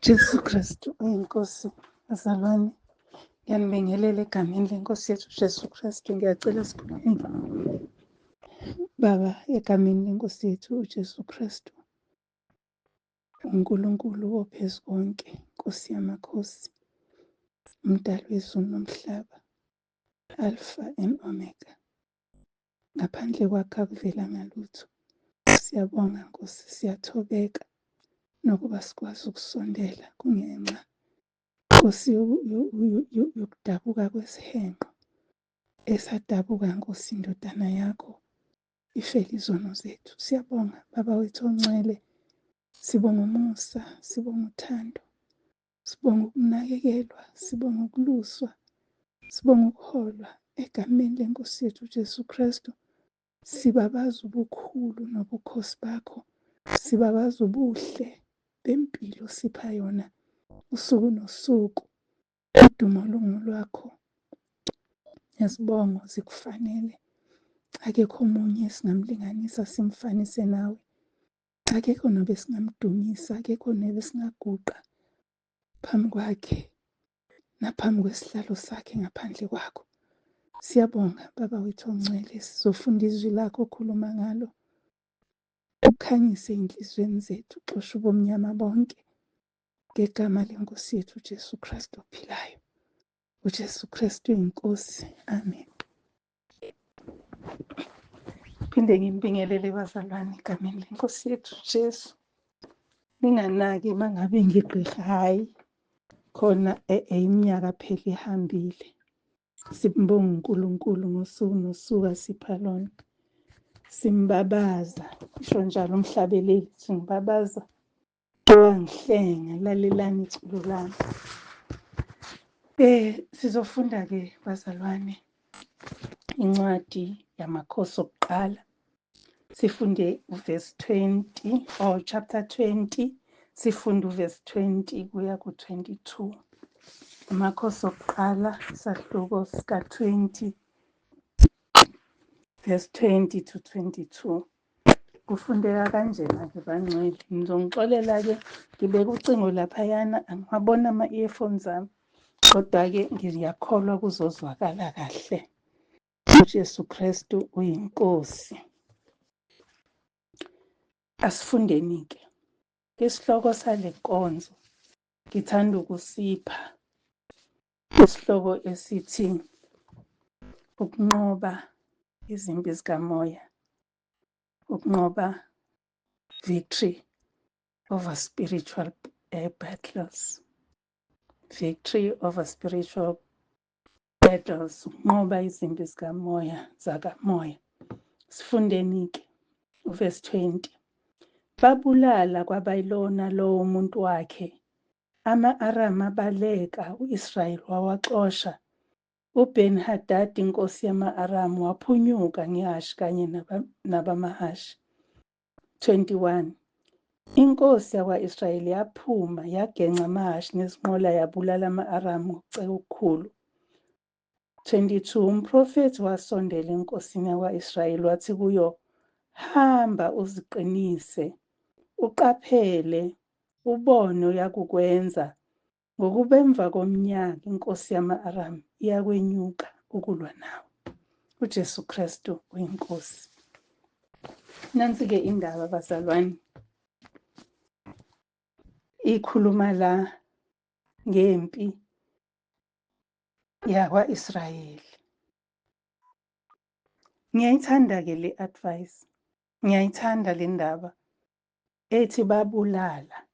Jesu Kristu uyinkosi. Bazalwane, ngiyanibingelela egameni lenkosi yethu Jesu Kristu. Ngiyacela sikhuleke. Baba, egameni lenkosi yethu uJesu Kristu, uNkulunkulu ophezu konke, Nkosi yamakhosi, umdali wezulu nomhlaba, Alpha and Omega. Ngaphandle kwakho akuvelanga lutho. Siyabonga Nkosi, siyathobeka nokuba sikwazi ukusondela kungenxa Nkosi yokudabuka kwesihenqo esadabuka Nkosi indodana yakho ifele izono zethu. Siyabonga Baba wethu ongcwele, sibonga umusa, sibonga uthando, sibonga ukunakekelwa, sibonga ukuluswa, sibonga ukuholwa egameni lenkosi yethu Jesu Kristu. Sibabaza ubukhulu nobukhosi bakho, sibabaza ubuhle bempilo sipha yona usuku nosuku. Udumo lungolwakho, nezibongo zikufanele. Akekho omunye esingamlinganisa simfanise nawe. Akekho nobe singamdumisa, akekho nobe singaguqa phambi kwakhe naphambi kwesihlalo sakhe ngaphandle kwakho. Siyabonga Baba wethu ongcwele, sizofunda izwi lakho okhuluma ngalo. Ukhanyise inhlizweni zethu, uxoshe ubumnyama bonke ngegama lenkosi yethu Jesu Kristu ophilayo. uJesu Kristu inkosi. Amen. Phinde ngimbingelele bazalwane egameni lenkosi yethu Jesu. Ninganaki mangabe ngigqirha, hayi khona iminyaka phela ihambile. Simbonga uNkulunkulu ngosuku nosuku asipha lona. Simbabaza, isho njalo umhlabeleli, simbabaza owangihlenga, lalelani iculo lami. Sizofunda-ke bazalwane incwadi yamakhosi okuqala. Sifunde uverse 20 or chapter 20, sifunde uverse 20 kuya ku-22. Amakhosi okuqala isahluko sika 20 verse 20 to 22. Kufundeka kanjena-ke bangcwele. Ngizongixolela-ke, ngibeka ucingo laphayana, angiwabona ama-earphones ami, kodwa-ke ngiyakholwa kuzozwakala kahle. uJesu Kristu uyinkosi. Asifundeni-ke. Isihloko sale nkonzo ngithanda ukusipha isihloko esithi ukunqoba izimpi zikamoya. Ukunqoba, victory over spiritual battles. Victory over spiritual battles. Ukunqoba izimpi zakamoya. Sifundeni-ke uverse 20. Babulala kwabayilona lowo muntu wakhe. Ama-Aramu abaleka, u-Israyeli wawaxosha. uBeni-Hadadi inkosi yama-Aramu waphunyuka ngeHashi kanye nabamaHashi. 21. Inkosi yakwa-Israyeli yaphuma yagenca amaHashi nezinqola yabulala ama-Aramu ngocebo okukhulu. 22. Umprofethi wasondela enkosini yakwa-Israyeli wathi kuyo, hamba uziqinise, uqaphele, ubone uyakukwenza, ngokuba emva komnyaka inkosi yama-Aramu iyakwenyuka ukulwa nawe. uJesu Kristu uyinkosi. Nansi-ke indaba bazalwane, ikhuluma la ngempi yakwa-Israyeli. Ngiyayithanda-ke le advice, ngiyayithanda le ndaba ethi babulala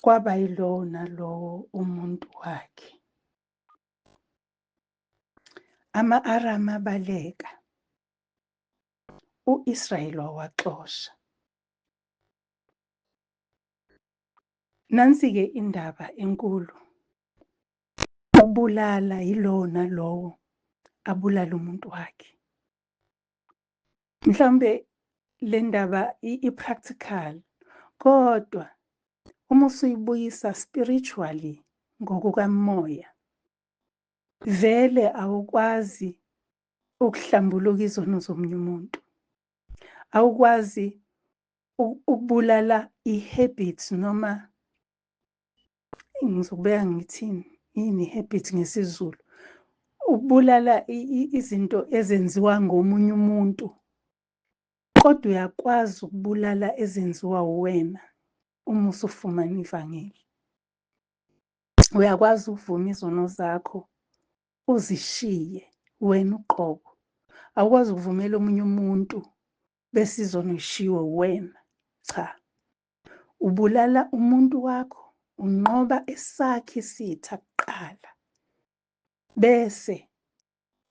kwabayilona lowo umuntu wakhe. Ama-Aramu abaleka, u-Israyeli wawaxosha. Nansi-ke indaba enkulu, ubulala yilona lowo abulala umuntu wakhe. Mhlawumbe le ndaba i-practical, kodwa uma usuyibuyisa spiritually ngokukamoya, vele awukwazi ukuhlambuluka izono zomunye umuntu. Awukwazi ukubulala i-habits noma ngizokubeka ngithini yini habit ngesiZulu, ukubulala izinto ezenziwa ngomunye umuntu, kodwa uyakwazi ukubulala ezenziwa uwena uma usufumana ivangeli. Uyakwazi ukuvuma izono zakho uzishiye wena uqobo. Awukwazi ukuvumela omunye umuntu bese izono ishiwe wena. Cha. Ubulala umuntu wakho, unqoba esakhe isitha kuqala. Bese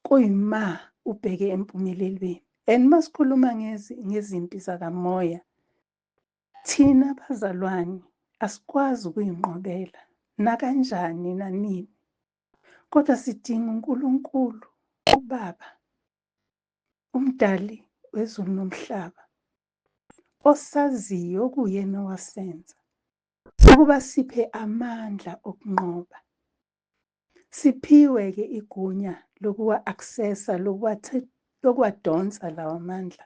kuyima ubheke empumelelweni. And masikhuluma ngezimpi zakamoya, thina bazalwane asikwazi ukuyinqobela nakanjani nanini. Kodwa sidinga uNkulunkulu, uBaba, umdali wezulu nomhlaba, osaziyo okuyena owasenza, ukuba siphe amandla okunqoba. Siphiwe-ke igunya lokuwa-accessa, lokuwadonsa lawa mandla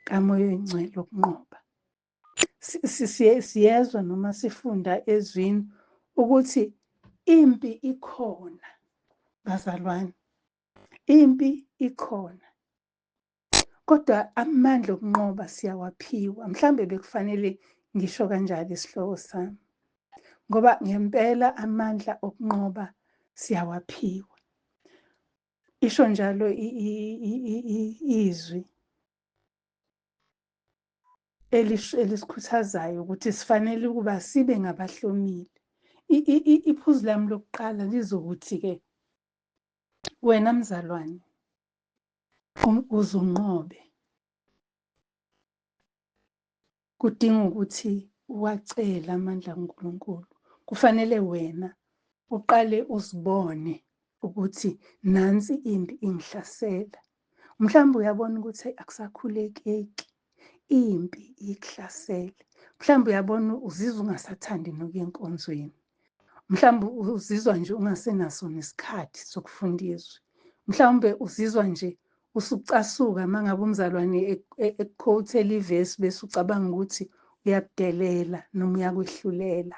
kaMoya Oyingcwele okunqoba. Siyezwa noma sifunda ezwini ukuthi impi ikhona, bazalwane. Impi ikhona. Kodwa amandla okunqoba siyawaphiwa. Mhlambe bekufanele ngisho kanjalo isihloko sami. Ngoba ngempela amandla okunqoba siyawaphiwa. Isho njalo izwi elisikhuthazayo ukuthi sifanele ukuba sibe ngabahlomile. Iphuzu lami lokuqala lizokuthi-ke, wena mzalwane, uzunqobe. Kudinga ukuthi uwacele amandla kaNkulunkulu. Kufanele wena uqale uzibone ukuthi nansi impi ingihlasela. Mhlawumbe uyabona ukuthi akusakhulekeki, impi ikuhlasele. Mhlawumbe uyabona uzizwa ungasathandi nokuya enkonzweni. Mhlawumbe uzizwa nje ungasenaso nesikhathi sokufunda izwi. Mhlawumbe uzizwa nje usucasuka mangabe umzalwane ekuquote-ela ivesi bese ucabanga ukuthi uyakudelela noma uyakwehlulela.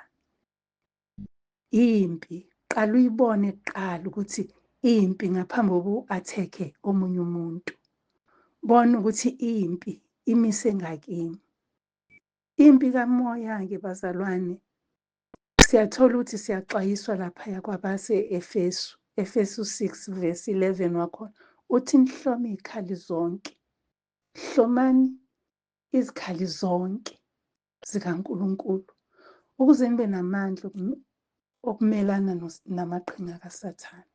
Impi, qala uyibone kuqala ukuthi impi ngaphambi kokuba u-attack-e omunye umuntu. Bona ukuthi impi imise ngakini. Impi kamoya-ke bazalwane, siyathola ukuthi siyaxwayiswa laphaya kwabase-Efesu, Efesu 6 verse 11 wakhona. Uthi nihlome izikhali zonke. Hlomani izikhali zonke zikaNkulunkulu ukuze nibe namandla okumelana namaqhinga kaSathane.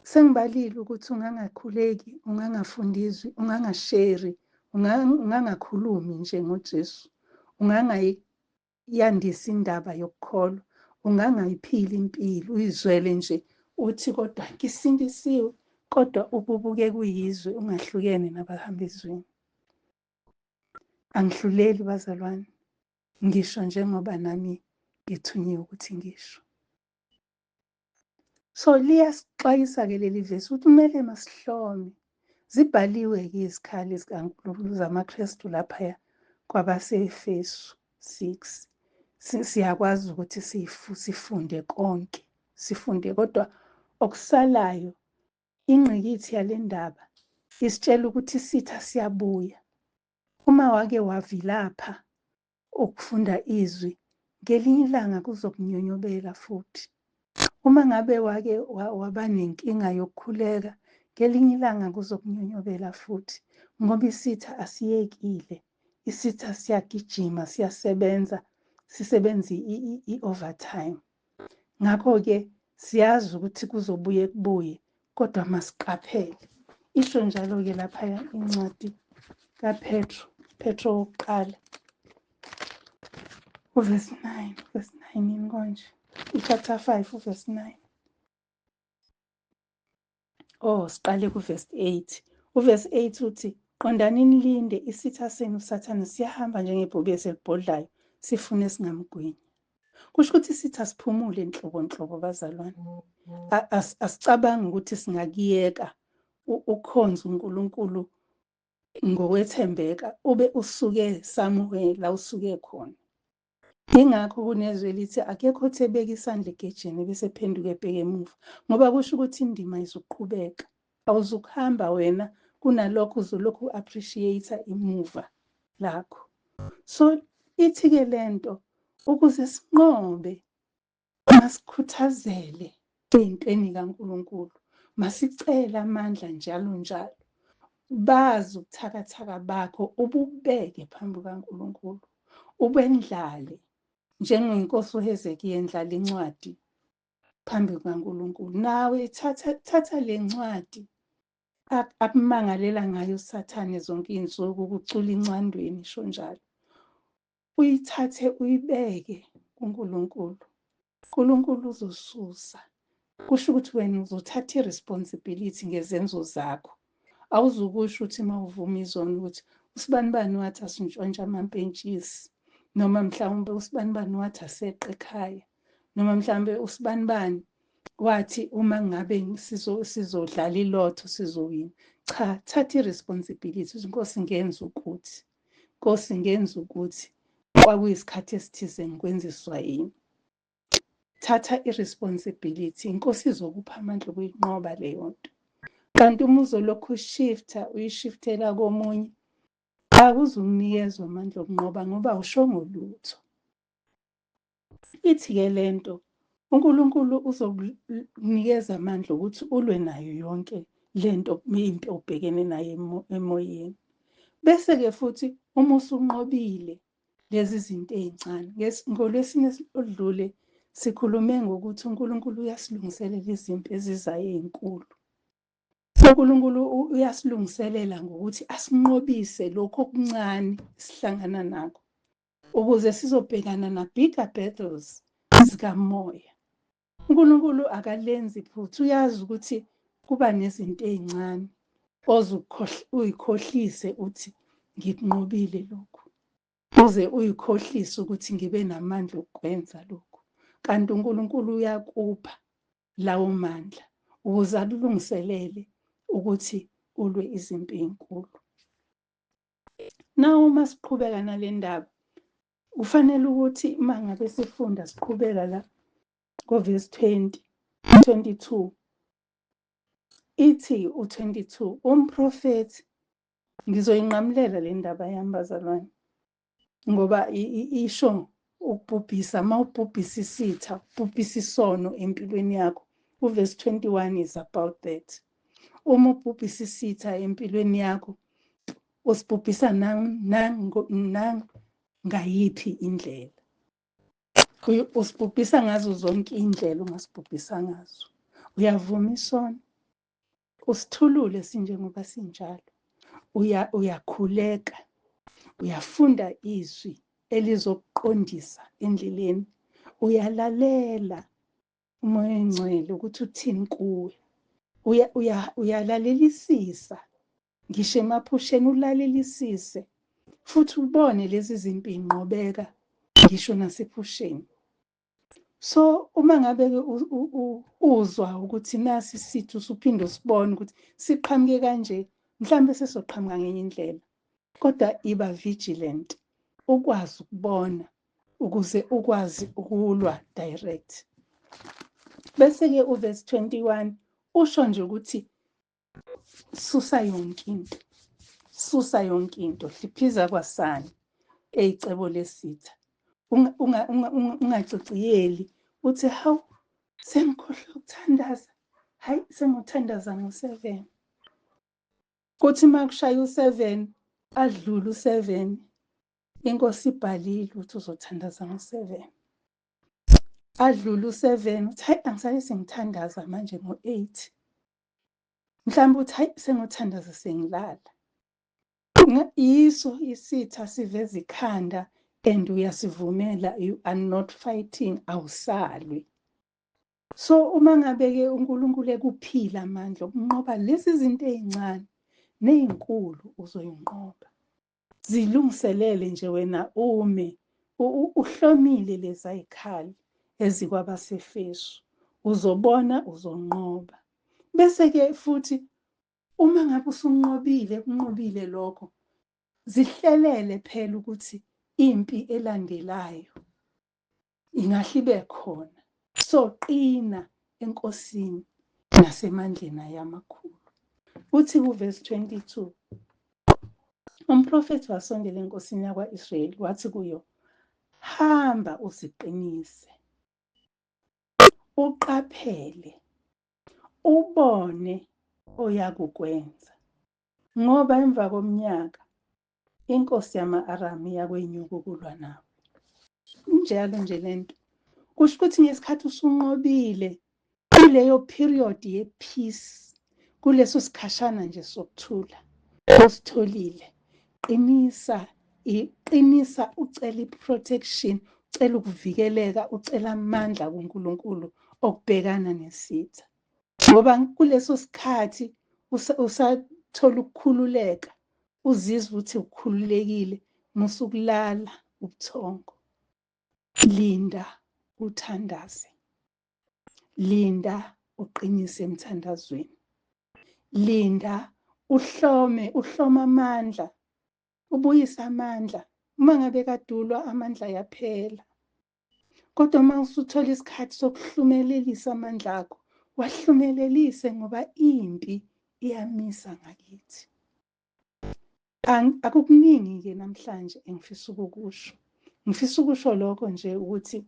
Sengibalile ukuthi ungangakhuleki, ungangafundi izwi, ungangasheri, ungangakhulumi nje ngoJesu, ungangayandisa indaba yokukholwa, ungangayiphili impilo, uyizwele nje uthi kodwa ngisindisiwe, kodwa ububuke kuyizwe, ungahlukene nabahamba ezweni. Angihluleli bazalwane, ngisho njengoba nami ngithunyiwe ukuthi ngisho. So liyasixwayisa-ke leli vesi ukuthi kumele masihlome. Zibhaliwe-ke izikhali zikaNkulunkulu zamaKristu laphaya kwabase-Efesu 6. Siyakwazi ukuthi sifunde konke, sifunde. Kodwa okusalayo, ingqikithi yale ndaba isitshela ukuthi isitha siyabuya. Uma wake wavilapha ukufunda izwi, ngelinye ilanga kuzokunyonyobela futhi. Uma ngabe wake waba nenkinga yokukhuleka, ngelinye ilanga kuzokunyonyobela futhi. Ngoba isitha asiyekile, isitha siyagijima, siyasebenza, sisebenza i-overtime. Ngakho-ke siyazi ukuthi kuzobuye kubuye, kodwa masiqaphele. Isho njalo-ke laphaya incwadi Petro wokuqala, verse 9, verse 9 yini konje? Chapter 5, verse 9. Siqale ku-verse 8. Uverse 8 uthi, qondani nilinde, isitha senu uSathane siyahamba njengebhubesi elibhodlayo, sifune esingamgwinya. Kusho ukuthi isitha siphumule enhlobonhlobo bazalwane. Asicabangi ukuthi singakiyeka ukhonza uNkulunkulu ngokwethembeka ube usuke somewhere la usuke khona. Ingakho kunezwe lithi akekho othi ebeka isandla egejeni bese ephenduka ebheke emuva, ngoba kusho ukuthi indima izoqhubeka. Awuzukuhamba wena kunalokho uzolokhu u-appreciate imuva lakho. So ithi-ke lento ukuze sinqobe, masikhuthazele ey'ntweni kaNkulunkulu, masicele amandla njalo njalo. Bazi ubuthakathaka bakho, ububeke phambi kukaNkulunkulu, ubendlale njengenkosi uHezekiya endlala incwadi phambi kukaNkulunkulu. Nawe thatha le ncwadi akumangalela ngayo uSathane zonke iy'nsuku, ukucula incandweni, isho njalo. Uyithathe uyibeke kuNkulunkulu. uNkulunkulu uzosusa. Kusho ukuthi wena uzothatha i-responsibility ngezenzo zakho. Awuzukusho ukuthi uma uvuma izono ukuthi usibanibani wathi asintshontshe amampentshisi, noma mhlawumbe usibanibani wathi aseqe ekhaya, noma mhlawumbe usibanibani wathi uma ngabe sizodlala ilotho sizowina. Cha, thatha i-responsibility. Inkosi ngenza ukuthi, Nkosi ngenza ukuthi, kwakuyisikhathi esithize ngikwenziswa yini. Thatha i-responsibility. Inkosi izokupha amandla okuyinqoba leyo nto. Kanti uma uzolokhu uyishiftela komunye, akuzukunikezwa amandla okunqoba ngoba awushongo lutho. Ithi-ke lento uNkulunkulu uzokunikeza amandla ukuthi ulwe nayo yonke lento impi obhekene nayo emoyeni. Bese-ke futhi uma usunqobile lezi zinto ey'ncane, ngoLwesine oludlule sikhulume ngokuthi uNkulunkulu uyasilungiselela izimpi ezizayo ey'nkulu. uNkulunkulu uyasilungiselela ngokuthi asinqobise lokho okuncane esihlangana nakho, ukuze sizobhekana na-bigger battles zikamoya. uNkulunkulu akalenzi iphutha, uyazi ukuthi kuba nezinto ey'ncane uyikhohlise uthi ngikunqobile lokhu, uze uyikhohlise ukuthi ngibe namandla okukwenza lokhu. Kanti uNkulunkulu uyakupha lawo mandla ukuze akulungiselele ukuthi ulwe izimpi ey'nkulu. Naw uma siqhubeka nale ndaba, kufanele ukuthi uma ngabe sifunda siqhubeka la ko-verse 22, ithi u-22, umprofethi, ngizoyinqamulela le ndaba yami bazalwane, ngoba isho ukubhubhisa. Uma ubhubhisa isitha, ubhubhisa isono empilweni yakho, u-verse 21 is about that. Uma ubhubhisa isitha empilweni yakho, usibhubhisa ngayiphi indlela. Usibhubhisa ngazo zonke iy'ndlela ongasibhubhisa ngazo. Uyavuma isono, usithulule sinjengoba sinjalo. Uyakhuleka, uyafunda izwi elizokuqondisa endleleni. Uyalalela uMoya Oyingcwele ukuthi uthini kuwe. Uyalalelisisa, ngisho emaphusheni ulalelisise, futhi ubone lezi zimpi iy'nqobeka ngisho nasephusheni. So uma ngabe-ke uzwa ukuthi nasi isitho usuphinde usibone ukuthi siqhamuke kanje, mhlawumbe sesoqhamuka ngenye indlela, kodwa iba vigilant, ukwazi ukubona ukuze ukwazi ukulwa direct. Bese-ke u-verse 21 usho nje ukuthi susa yonke into, susa yonke into, hliphiza kwasani ey'cebo lesitha. Ungaciciyeli uthi, hawu, sengikhohlwe ukuthandaza, hhayi sengothandaza ngo-7. Kuthi uma kushaya u-7, adlule u-7, inkosi ibhalile ukuthi uzothandaza ngo-7. Adlule u-7 uthi, hayi angisale sengithandaza manje ngo-8. Mhlawumbe uthi, hayi sengothandaza sengilala. Yiso isitha siveza ikhanda and uyasivumela, you are not fighting, awusalwi. So uma ngabe-ke uNkulunkulu ekuphila amandla okunqoba lezi zinto ey'ncane ney'nkulu uzoyinqoba. Zilungiselele nje wena ume uhlomile leza yikhali ezikwabasefesu, uzobona uzonqoba. Bese-ke futhi uma ngabe usunqobile lokho, zihlelele phela ukuthi impi elandelayo ingahle ibe khona. So qina enkosini nasemandleni ayamakhulu. Uthi kuvesi 22, umprofethi wasondela enkosini yakwa-Israyeli wathi kuyo, hamba uziqinise, uqaphele, ubone oyakukwenza, ngoba emva komnyaka inkosi yama-Aramu iyakwenyuka ukulwa nawe. Njalo nje lento kusho ukuthi ngesikhathi usunqobile kuleyo period ye-peace, kuleso sikhashana nje sokuthula ositholile, qinisa ucela i-protection, ucela ukuvikeleka, ucela amandla kuNkulunkulu okubhekana nesitha. Ngoba kuleso sikhathi usathola ukukhululeka, uzizwa ukuthi ukhululekile, musukulala ubuthongo. Linda uthandaze, linda uqinise emthandazweni, linda uhlome amandla, ubuyise amandla. Uma ngabe kadulwa amandla ayaphela, kodwa uma usuthola isikhathi sokuhlumelelisa amandla akho, wahlumelelise ngoba impi iyamisa ngakithi. Akukuningi-ke namhlanje engifisa ukukusho. Ngifisa ukusho lokho nje ukuthi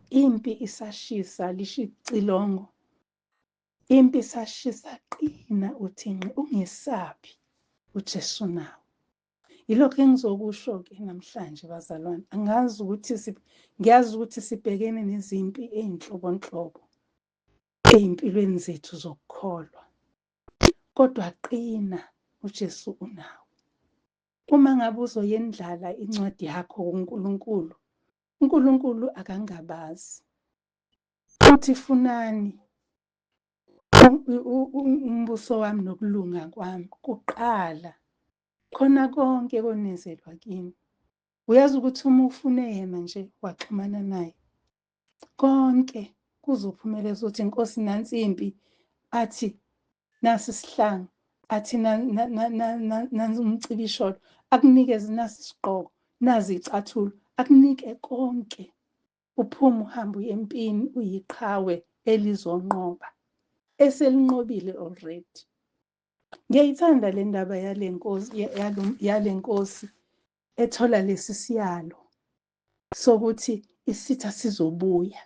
impi isashisa, lisho icilongo. Impi isashisa, qina uthinqe, ungesabi, uJesu nawe. Yilokho engizokusho-ke namhlanje bazalwane. Ngiyazi ukuthi sibhekene nezimpi ey'nhlobonhlobo ey'mpilweni zethu zokukholwa. Kodwa qina, uJesu unawe. Uma ngabe uzoyendlala incwadi yakho kuNkulunkulu, uNkulunkulu akangabazi. Uthi funani umbuso wami nokulunga kwami kuqala, khona konke konezelwa kimi. Uyazi ukuthi uma ufune yena nje waxhumana naye, konke kuzophumeleza. Ukuthi Nkosi nansi impi, athi nasi isihlangu, athi nansi umcibisholo, akunikeze nasi isigqoko, nazi icathulo, akunike konke. Uphume uhambe uye empini, uyiqhawe elizonqoba, eselinqobile already. Ngiyayithanda le ndaba yale nkosi ethola lesi siyalo sokuthi isitha sizobuya.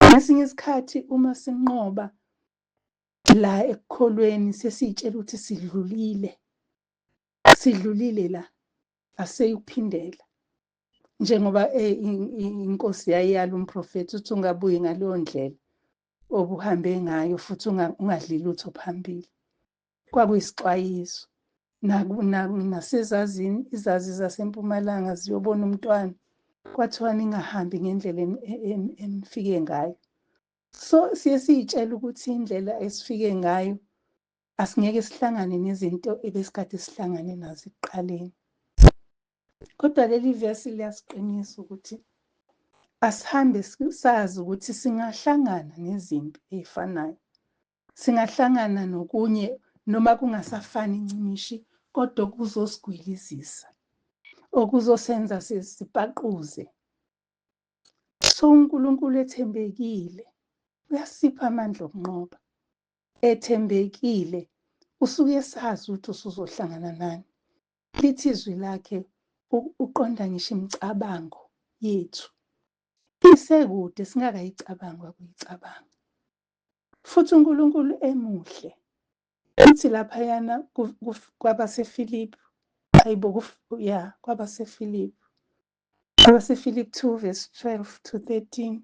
Ngesinye isikhathi uma sinqoba la ekukholweni sesiy'tshela ukuthi sidlulile la, aseyuphindela. Njengoba inkosi yayiyala umprofethi ukuthi ungabuyi ngaleyo ndlela obuhambe ngayo, futhi ungadli lutho phambili. Kwakuyisixwayiso. Nasezazini, izazi zasempumalanga ziyobona umntwana, kwathiwa ningahambi ngendlela enifike ngayo. So siye siy'tshela ukuthi indlela esifike ngayo asingeke sihlangane nezinto ebesikade sihlangane nazo ekuqaleni. Kodwa leli vesi liyasiqinisa ukuthi asihambe sazi ukuthi singahlangana nezimpi ey'fanayo. Singahlangana nokunye noma kungasafani incimishi, kodwa kuzosigwilizisa, okuzosenza sipaquze. So uNkulunkulu ethembekile uyasipha amandla okunqoba. Ethembekile usuke sazi ukuthi usuzohlangana nani. Lithi izwi lakhe uqonda ngisho imicabango yethu, isekude singakayicabanga ukuyicabanga. Futhi uNkulunkulu emuhle. Uthi laphayana kwabaseFilipi, kwabaseFilipi 2 verse 12 to 13.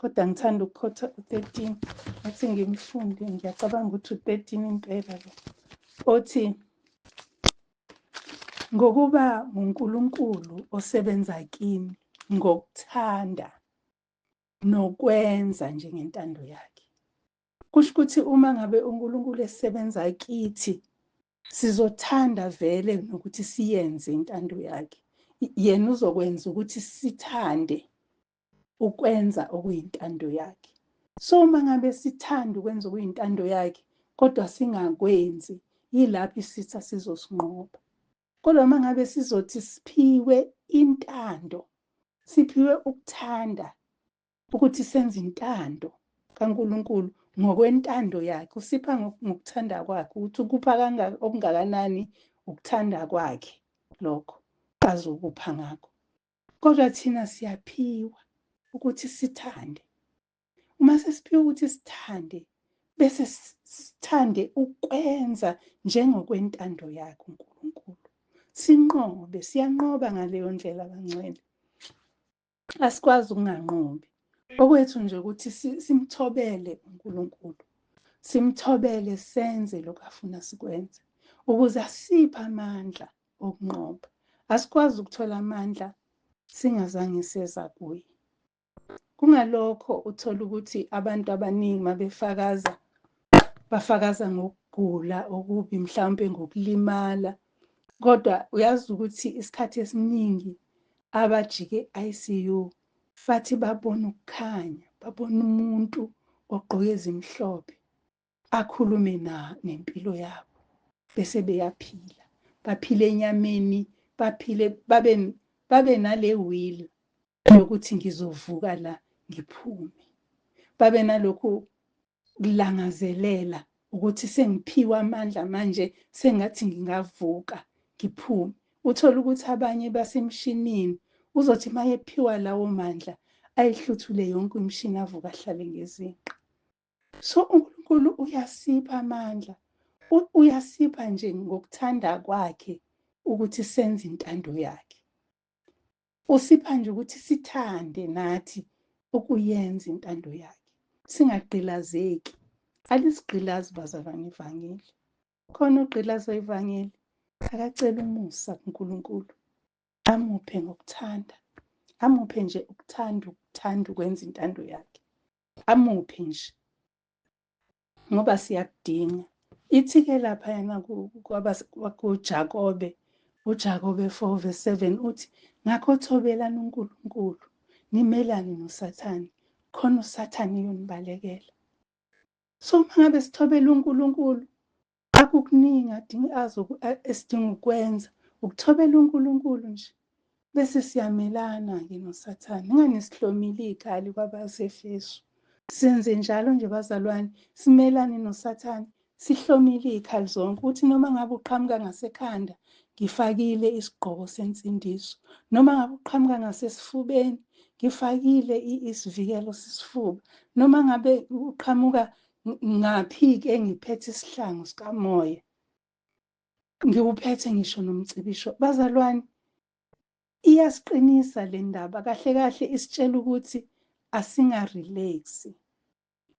Kodwa ngithanda ukukhotha u-13, athi ngimfunde, ngiyacabanga ukuthi u-13 impela lo. Othi, ngokuba nguNkulunkulu osebenza kimi ngokuthanda nokwenza njengentando yakhe. Kusho ukuthi uma ngabe uNkulunkulu esebenza kithi, sizothanda vele nokuthi siyenze intando yakhe. Yena uzokwenza ukuthi sithande ukwenza okuyintando yakhe. So uma ngabe sithanda ukwenza okuyintando yakhe, kodwa singakwenzi, yilapho isitha sizosinqoba. Kodwa uma ngabe sizothi siphiwe intando siphiwe ukuthanda, ukuthi senze intando kaNkulunkulu ngokwentando yakhe. Usipha ngokuthanda kwakhe, ukuthi ukupha okungakanani ukuthanda kwakhe lokho azokupha ngakho. Kodwa thina siyaphiwa ukuthi sithande. Uma sesiphiwe ukuthi sithande, bese sithande ukwenza njengokwentando yakhe uNkulunkulu. Sinqobe, siyanqoba ngaleyo ndlela kaNgcwele. Asikwazi ukunganqobi. Okwethu nje ukuthi simthobele uNkulunkulu. Simthobele senze lokho afuna sikwenze, ukuze asiphe amandla okunqoba. Asikwazi ukuthola amandla singazange seza kuye. Kungalokho uthola ukuthi abantu abaningi mabefakaza, bafakaza ngokugula okubi, mhlawumbe ngokulimala. Kodwa uyazi ukuthi isikhathi esiningi abajike ICU fathi babona ukukhanya, babona umuntu ogqoke ezimhlophe akhulume nempilo yabo, bese beyaphila. Baphile enyameni, babe nale will yokuthi ngizovuka la ngiphume. Babe nalokhu kulangazelela ukuthi sengiphiwe amandla manje, sengathi ngingavuka ngiphume. Uthola ukuthi abanye basemshinini, uzothi mayephiwa lawo mandla ayihluthule yonke imishini, avuka ahlale ngezinqa. So uNkulunkulu uyasipha amandla, uyasipha nje ngokuthanda kwakhe ukuthi senze intando yakhe. Usipha nje ukuthi sithande nathi ukuyenza intando yakhe, singagqilazeki. Alisigqilazi bazalwane ivangeli. Khona ogqilaza ivangeli, akacela umusa kuNkulunkulu, amuphe ngokuthanda. Amuphe nje ukuthanda ukwenza intando yakhe. Amuphe nje, ngoba siyakudinga. Ithi-ke laphayana kuJakobe, uJakobe 4:7 uthi, ngakho thobelani uNkulunkulu, nimelane noSathane, khona uSathane uyonibalekela. So uma ngabe sithobela uNkulunkulu, akukuningi esidinga ukwenza, ukuthobela uNkulunkulu nje, bese siyamelana-ke noSathane. Ingani sihlomile izikhali kwabaseFesu. Senze njalo nje bazalwane, simelane noSathane, sihlomile izikhali zonke, ukuthi noma ngabe uqhamuka ngasekhanda, ngifakile isigqoko sensindiso. Noma ngabe uqhamuka ngasesifubeni, ngifakile isivikelo sesifuba. Noma ngabe uqhamuka ngaphi-ke ngiphethe isihlangu sikamoya, ngiwuphethe ngisho nomcibisho. Bazalwane, iyasiqinisa le ndaba. Kahle kahle isitshela ukuthi asingarelaxi.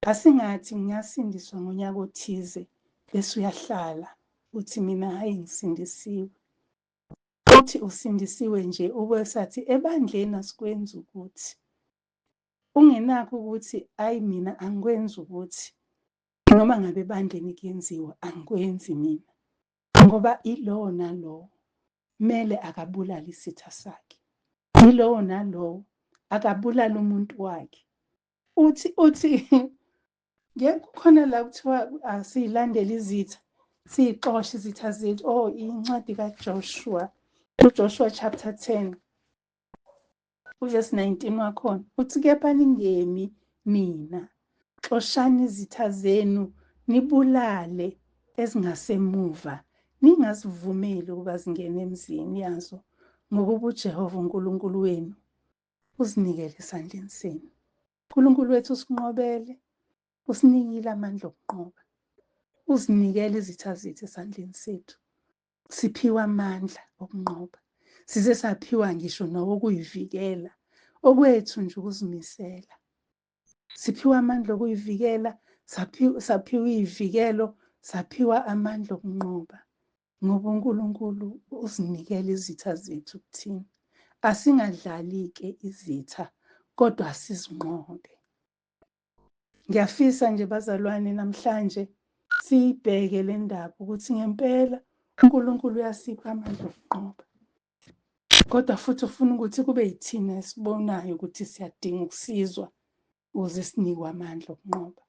Asingathi ngiyasindiswa ngonyaka othize bese uyahlala uthi mina hayi ngisindisiwe. Uthi usindisiwe nje ubesathi ebandleni asikwenzi ukuthi. Ungenakho ukuthi ayi mina angikwenzi ukuthi. Noma ngabe ebandleni kuyenziwa angikwenzi mina. Ngoba ilowo nalowo mele akabulala isitha sakhe. Ilowo nalowo akabulala umuntu wakhe. Uthi kukhona la kuthiwa asiyilandele izitha, siyixoshe izitha zethu. Oh, incwadi kaJoshua, uJoshua chapter 10, verse 19 wakhona. Uthi kepha ningemi nina, xoshani izitha zenu, nibulale ezingasemuva, ningasivumeli ukuba zingene emzini yazo, ngokuba uJehova uNkulunkulu wenu uzinikele esandleni senu. uNkulunkulu wethu usinqobele, usinikile amandla okunqoba, uzinikele izitha zethu esandleni sethu. Siphiwe amandla okunqoba, size saphiwa ngisho nawokuyivikela. Okwethu nje ukuzimisela. Siphiwe amandla okuyivikela, saphiwa iyivikelo, saphiwa amandla okunqoba. Ngoba uNkulunkulu usinikele izitha zethu kuthina. Asingadlali-ke izitha, kodwa sizinqobe. Ngiyafisa nje bazalwane namhlanje siyibheke le ndaba ukuthi ngempela uNkulunkulu uyasipha amandla okunqoba. Kodwa futhi ufuna ukuthi kube yithina esibonayo ukuthi siyadinga ukusizwa ukuze sinikwe amandla okunqoba.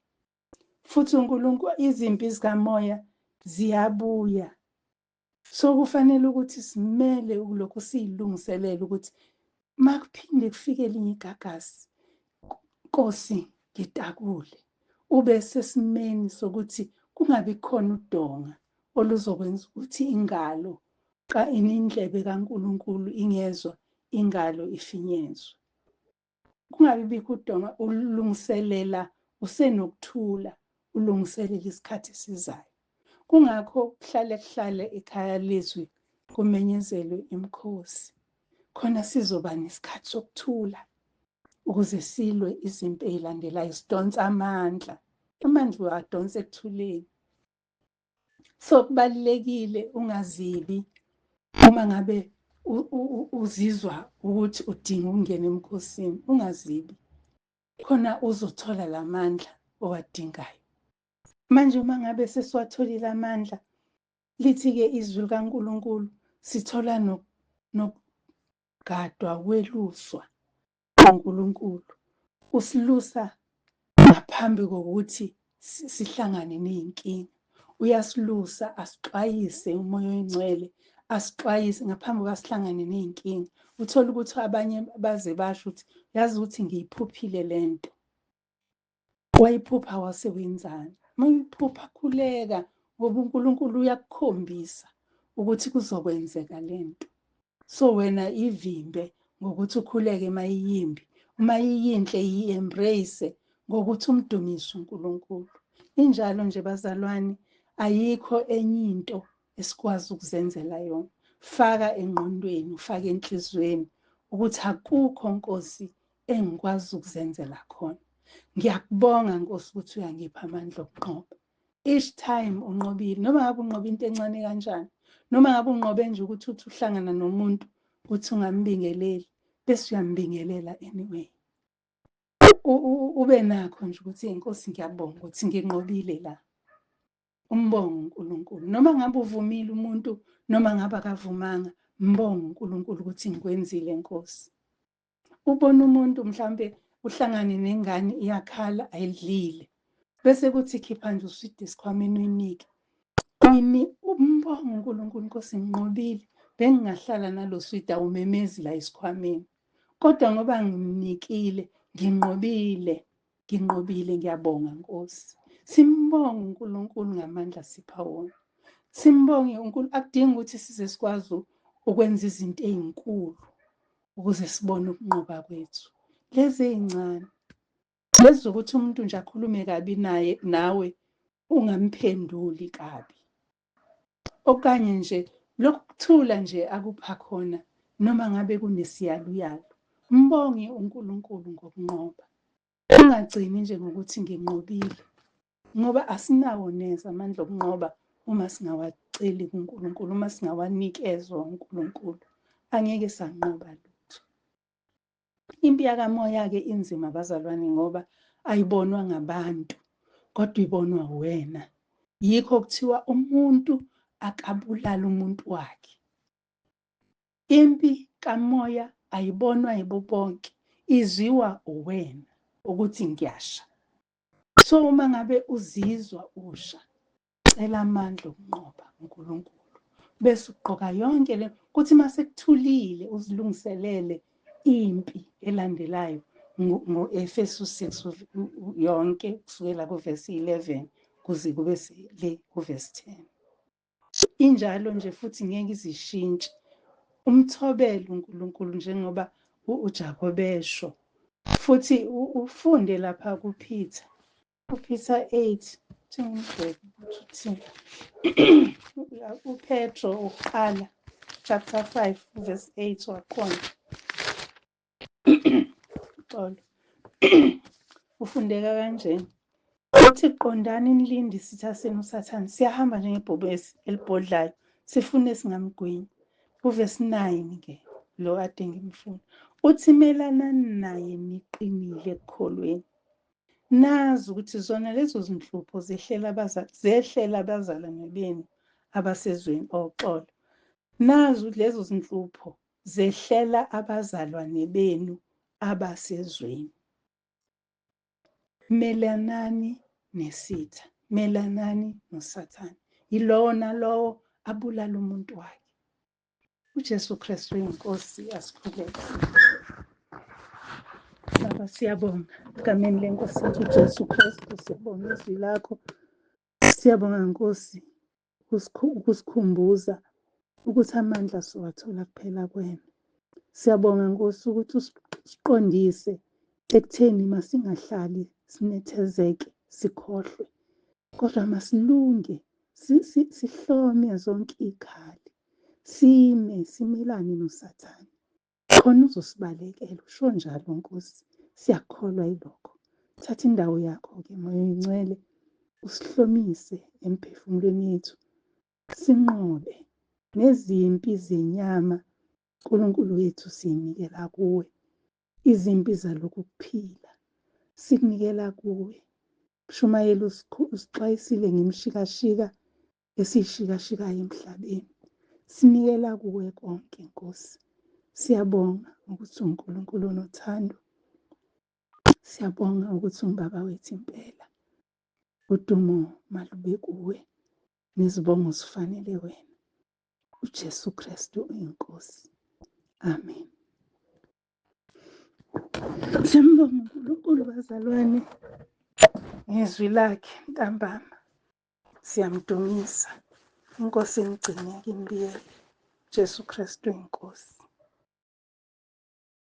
Futhi uNkulunkulu, izimpi zikamoya ziyabuya. So kufanele ukuthi simele ukulokhu siyilungiselela ukuthi makuphinde kufike elinye igagasi, Nkosi ngitakule, ube sesimeni sokuthi kungabi khona udonga oluzokwenza ukuthi ingalo indlebe kaNkulunkulu ingezwa, ingalo ifinyezwe. Kungabi bikho udonga, ulungiselela, usenokuthula, ulungiselela isikhathi esizayo. Kungakho kuhlale ekhaya lezwi kumenyezelwe imikhosi. Khona sizoba nesikhathi sokuthula ukuze silwe izimpi ezilandelayo, sidonsa amandla. Amandla uwadonsa ekuthuleni. So kubalulekile ungazibi uma ngabe uzizwa ukuthi udinga ukungena emkhosini, ungazibi. Khona uzothola lamandla owadingayo. Manje uma ngabe sesiwatholile amandla, lithi-ke izwi likaNkulunkulu, sithola nokugadwa kweluswa uNkulunkulu. Usilusa ngaphambi kokuthi sihlangane ney'nkinga. Uyasilusa, asixwayise umoya oyingcwele, asixwayise ngaphambi kokuba sihlangane ney'nkinga. Uthola ukuthi abanye baze basho ukuthi, yazi ukuthi ngiyiphuphile lento. Wayiphupha wasewenzani? Uma uyiphupha khuleka, ngoba uNkulunkulu uyakukhombisa ukuthi kuzokwenzeka lento. So wena ivimbe ngokuthi ukhuleke uma iyimbi, uma iyinhle yi-embrace ngokuthi umdumise uNkulunkulu. Injalo nje bazalwane, ayikho enye into esikwazi ukuzenzela yona. Faka engqondweni, ufake enhlizweni ukuthi akukho Nkosi engikwazi ukuzenzela khona. Ngiyakubonga Nkosi ukuthi uyangipha amandla okunqoba. Each time unqobile, noma ngabe unqoba into encane kanjani, noma ngabe unqobe nje ukuthi uhlangana nomuntu uthi ungambingeleli, bese uyambingelela anyway. Ube nakho nje ukuthi Nkosi ngiyabonga ukuthi nginqobile la. Umbonge uNkulunkulu. Noma ngabe uvumile umuntu, noma ngabe akavumanga, mbonge uNkulunkulu ukuthi ngikwenzile Nkosi. Ubona umuntu mhlambe uhlangane nengane iyakhala ayidlile, bese kuthi khipha nje uswidi esikhwameni uyinike. Umbonge uNkulunkulu, Nkosi nginqobile, bengingahlala nalo swidi awumemezi la esikhwameni. Kodwa ngoba ngimnikile, nginqobile, ngiyabonga Nkosi. Simbonge uNkulunkulu ngamandla sipha wona. Simbonge uNkulunkulu, akudingi ukuthi size sikwazi ukwenza izinto ezinkulu ukuze sibone ukunqoba kwethu. Lezi ezincane, lezi zokuthi umuntu nje akhulume kabi nawe ungamphenduli kabi. Okanye nje lokuthula nje akupha khona noma ngabe kunesiyaluyalu. Mbonge uNkulunkulu ngokunqoba. Ungagcini nje ngokuthi nginqobile, ngoba asinawo neze amandla okunqoba uma singawaceli kuNkulunkulu, uma singawanikezwa uNkulunkulu, angeke sanqoba lutho. Impi yakamoya-ke inzima bazalwane, ngoba ayibonwa ngabantu kodwa ibonwa wena. Yikho kuthiwa umuntu akabulala umuntu wakhe. Impi kamoya ayibonwa yibo bonke, izwiwa uwena ukuthi ngiyasha. So uma ngabe uzizwa usha, cela amandla okunqoba uNkulunkulu, bese ugqoka yonke le kuthi mase kuthulile uzilungiselele impi elandelayo. Ngo-Efesu 6 yonke kusukela kuvesi 11 kuze kube le kuvesi 10. Injalo nje futhi ngeke izishintshe. Umthobele uNkulunkulu njengoba uJakobe esho. Futhi ufunde lapha kuPeter. UPeter 8 uPetro uqala chapter 5 verse 8 wakhona. Xolo. Ufundeka kanjena. Uthi qondani nilinde isitha senu uSathane. Siyahamba njengebhubesi elibhodlayo, sifune esingamgwinya. Uvesi 9-ke lo ade ngimfuna. Uthi melanani naye niqinile ekukholweni. Nazi ukuthi zona lezo zinhlupho zehlela abazalwane benu abasezweni. Xolo. Nazi ukuthi lezo zinhlupho zehlela abazalwane benu abasezweni. Melanani nesitha, melanani noSathane. Yilona lowo abulala umuntu wakhe. uJesu Kristu inkosi asikhuleke. Baba, siyabonga egameni leNkosi yethu uJesu Kristu, siyabonga izwi lakho. Siyabonga Nkosi ukusikhumbuza ukuthi amandla siwathola kuphela kuwena. Siyabonga Nkosi ukuthi usiqondise ekutheni masingahlali sinethezeke sikhohlwe, kodwa masilunge sihlome zonke izikhali, simelane noSathane. Khona uzosibalekela, usho njalo Nkosi, siyakholwa yilokho. Thatha indawo yakho-ke Moya Oyingcwele, usihlomise emphefumulweni yethu, sinqobe nezimpi zenyama. Nkulunkulu wethu, siyinikela kuwe. Izimpi zalokhu kuphila sikunikela kuwe. Mshumayeli usixwayisile ngemishikashika esiyishikashikayo emhlabeni. Sinikela kuwe konke Nkosi. Siyabonga ukuthi uNkulunkulu onothando. Siyabonga ukuthi ungubaba wethu impela. Udumo malube kuwe, nezibongo zifanele wena. uJesu Kristu uyiNkosi. Amen. Siyambonga uNkulunkulu bazalwane ngezwi lakhe ntambama. Siyamdumisa. iNkosi imgcine kimbiyele. uJesu Kristu uyiNkosi.